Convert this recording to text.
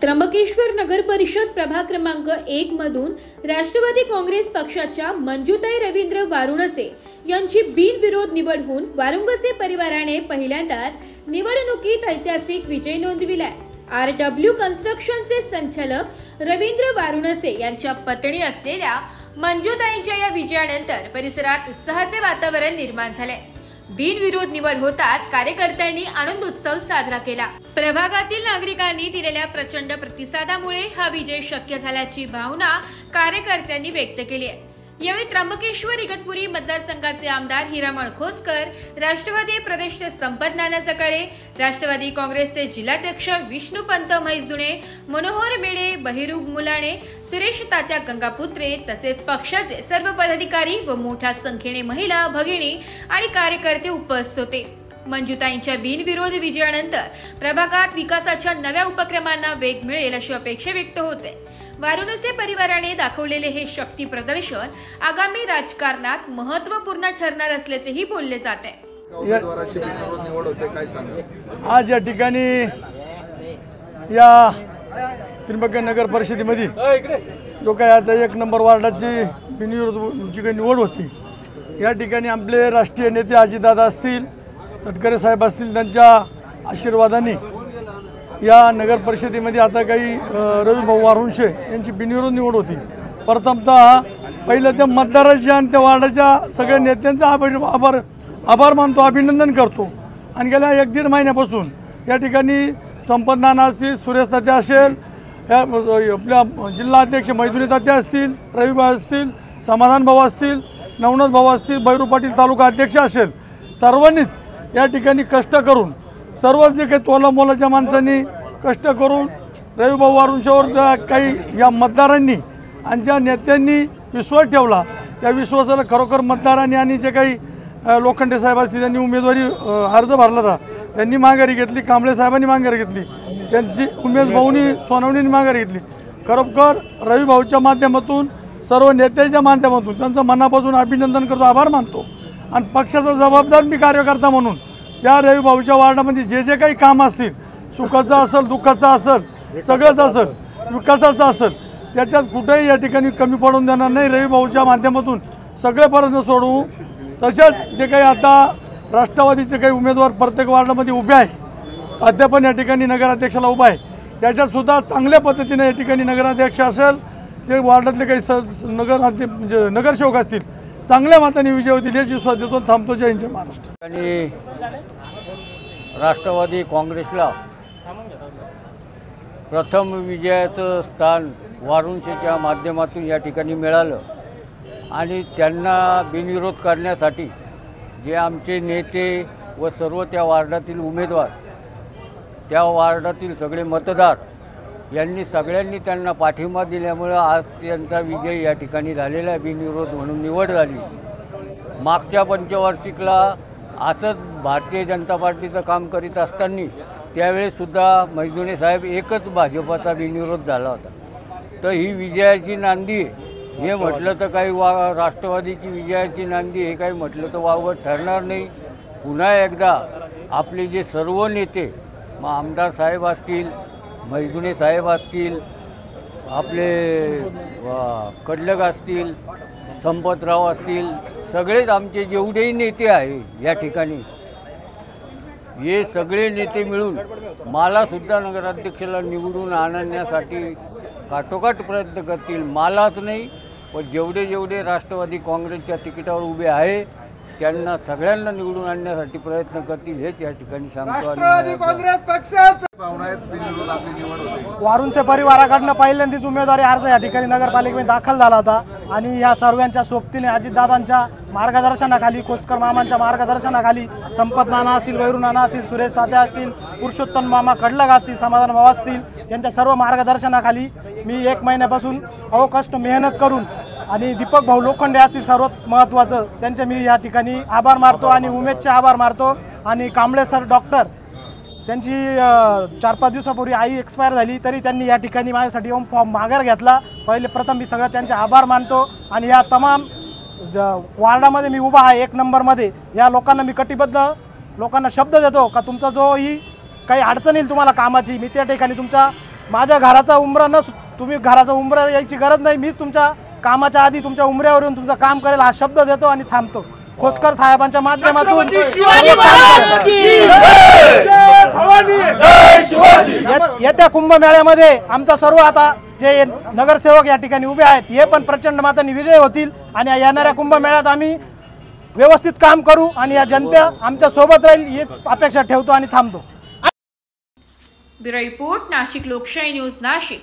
त्र्यंबकेश्वर नगर परिषद प्रभाग क्रमांक 1 मधून राष्ट्रवादी काँग्रेस पक्षाच्या मंजुताई रवींद्र वारुणसे यांची बिनविरोध निवड होऊन वारुणसे परिवाराने पहिल्यांदाच निवडणुकीत ऐतिहासिक विजय नोंदविलाय। RW कन्स्ट्रक्शनचे संचालक रवींद्र वारुणसे यांच्या पत्नी असलेल्या मंजुताईंच्या या विजयानंतर परिसरात उत्साहाचे वातावरण निर्माण झाले। बिनविरोध निवड होताच कार्यकर्त्यांनी आनंद उत्सव साजरा केला। प्रभागातील नागरिकांनी दिलेल्या प्रचंड प्रतिसादामुळे हा विजय शक्य झाल्याची भावना कार्यकर्त्यांनी व्यक्त केली आहे। यावेळी त्र्यंबकेश्वर इगतपुरी मतदारसंघाचे आमदार हिरामण खोसकर, राष्ट्रवादी प्रदेशचे संपत नाना सकाळे, राष्ट्रवादी काँग्रेसचे जिल्हाध्यक्ष विष्णुपंत म्हैसदुणे, मनोहर मेळे, बहिरूग मुलाणे, सुरेश तात्या गंगापुत्रे तसेच पक्षाचे सर्व पदाधिकारी व मोठ्या संख्येने महिला, भगिनी आणि कार्यकर्ते उपस्थित होते। मंजुताईंच्या बिनविरोध विजयानंतर प्रभागात विकासाच्या नव्या उपक्रमांना वेग मिळेल अशी अपेक्षा व्यक्त होते। वारुणसे परिवाराने दाखवलेले हे शक्ती प्रदर्शन आगामी राजकारणात महत्त्वपूर्ण ठरणार असल्याचेही बोलले जाते। आज या ठिकाणी या त्र्यंबकेश्वर नगर परिषदेमध्ये जो काही आता 1 नंबर वार्डाची बिनविरोध जी काही निवड होती, या ठिकाणी आपले राष्ट्रीय नेते अजितदादा असतील, तटकरे साहेब असतील, त्यांच्या आशीर्वादाने या नगर परिषदेमध्ये आता काही रविभाऊ वारुणसे यांची बिनविरोध निवड होती। प्रथमतः पहिलं त्या मतदाराची आणि त्या वार्डाच्या सगळ्या नेत्यांचा आभार मानतो, अभिनंदन करतो। आणि गेल्या 1-1.5 महिन्यापासून या ठिकाणी संपत नाना असतील, सुरेश तात्या असेल, आपल्या जिल्हा अध्यक्ष मैदुनी तात्या असतील, रविभाऊ असतील, समाधान भाऊ असतील, नवनाथ भाऊ असतील, बैरू पाटील तालुका अध्यक्ष असेल, सर्वांनीच या ठिकाणी कष्ट करून सर्वच जे काही तोला मोलाच्या माणसांनी कष्ट करून रविभाऊ वारुणसेवर काही या मतदारांनी आणि ज्या नेत्यांनी विश्वास ठेवला, त्या विश्वासाला खरोखर मतदारांनी आणि जे काही लोखंडे साहेब असतील त्यांनी उमेदवारी अर्ज भरला होता, त्यांनी माघारी घेतली, कांबळे साहेबांनी माघारी घेतली, त्यांची उमेश भाऊनी सोनवणींनी माघारी घेतली। खरोखर रविभाऊच्या माध्यमातून सर्व नेत्याच्या माध्यमातून त्यांचं मनापासून अभिनंदन करतो, आभार मानतो। आणि पक्षाचा जबाबदार मी कार्यकर्ता म्हणून या रविभाऊच्या वार्डामध्ये जे जे काही काम असतील, सुखाचं असेल, दुःखाचं असेल, सगळंच असेल, विकासाचं असेल, त्याच्यात कुठेही या ठिकाणी कमी पडून देणार नाही। रविभाऊच्या माध्यमातूम सगळे प्रश्न सोडवू। तसेच जे काही आता राष्ट्रवादीचे काही उमेदवार प्रत्येक वार्डामध्ये उभे आहे, अद्यापन या ठिकाणी नगराध्यक्षाला उभा आहे, त्याच्यातसुद्धा चांगल्या पद्धतीने या ठिकाणी नगराध्यक्ष असेल, ते वार्डातले काही म्हणजे नगरसेवक असतील, चांगल्या मताने विजय होतील याची विश्वास देतो। थांबतो। जय हिंद, महाराष्ट्र। आणि राष्ट्रवादी काँग्रेसला प्रथम विजयाचं स्थान वारुणसेच्या माध्यमातून या ठिकाणी मिळालं आणि त्यांना बिनविरोध करण्यासाठी जे आमचे नेते व सर्व त्या वार्डातील उमेदवार, त्या वार्डातील सगळे मतदार यांनी सगळ्यांनी त्यांना पाठिंबा दिल्यामुळे आज त्यांचा विजय या ठिकाणी झालेला आहे। बिनविरोध म्हणून निवड झाली। मागच्या पंचवार्षिकला असंच भारतीय जनता पार्टीचं काम करीत असताना त्यावेळेसुद्धा मैदुणे साहेब एकच भाजपाचा बिनविरोध झाला होता। तर ही विजयाची नांदी हे म्हटलं तर काही राष्ट्रवादीची विजयाची नांदी हे काही म्हटलं तर वावगं ठरणार नाही। पुन्हा एकदा आपले जे सर्व नेते, मग आमदार साहेब असतील, मैदुणे साहेब असतील, आपले कडलग असतील, संपतराव असतील, सगळेच आमचे जेवढेही नेते आहे या ठिकाणी, हे सगळे नेते मिळून मलासुद्धा नगराध्यक्षाला निवडून आणण्यासाठी काटोकाट प्रयत्न करतील। मलाच नाही पण जेवढे राष्ट्रवादी काँग्रेसच्या तिकिटावर उभे आहे त्यांना सगळ्यांना निवडून आणण्यासाठी प्रयत्न करतील हेच या ठिकाणी सांगतो। राष्ट्रवादी काँग्रेस पक्षाचा वारुणसे परिवाराकडून पहिल्यांदाच उमेदवारी अर्ज या ठिकाणी नगरपालिकेमध्ये दाखल झाला होता आणि या सर्वांच्या सोबतीने अजितदादांच्या मार्गदर्शनाखाली, खोसकर मामांच्या मार्गदर्शनाखाली, संपत नाना असतील, बैरू नाना असतील, सुरेश तात्या असतील, पुरुषोत्तम मामा कडलग असतील, समाधान भाऊ असतील, यांच्या सर्व मार्गदर्शनाखाली मी 1 महिन्यापासून अवकष्ट मेहनत करून आणि दीपक भाऊ लोखंडे असतील, सर्वात महत्त्वाचं त्यांचे मी या ठिकाणी आभार मानतो आणि उमेशचे आभार मानतो। आणि कांबळे सर डॉक्टर, त्यांची 4-5 दिवसापूर्वी आई एक्सपायर झाली तरी त्यांनी या ठिकाणी माझ्यासाठी येऊन फॉर्म माघार घेतला। प्रथम मी सगळं त्यांचे आभार मानतो आणि या तमाम वार्डामध्ये मी उभा आहे 1 नंबरमध्ये, या लोकांना मी कटिबद्ध लोकांना शब्द देतो का तुमचा जो ही काही अडचण येईल तुम्हाला कामाची, मी त्या ठिकाणी तुमच्या माझ्या घराचा उंबरा तुम्ही घराचा उंबरा यायची गरज नाही, मीच तुमच्या कामाच्या आधी तुमच्या उंबऱ्यावरून तुमचं काम करेल हा शब्द देतो आणि थांबतो. खोसकर साहेबांच्या माध्यमातून येत्या कुंभमेळ्यामध्ये आमचा सर्व आता जे नगरसेवक या ठिकाणी उभे आहेत हे पण प्रचंड मतांनी विजय होतील आणि येणाऱ्या कुंभमेळ्यात आम्ही व्यवस्थित काम करू आणि या जनता आमच्या सोबत राहील ही अपेक्षा ठेवतो आणि थांबतो. ब्युरो रिपोर्ट, नाशिक लोकशाही न्यूज, नाशिक.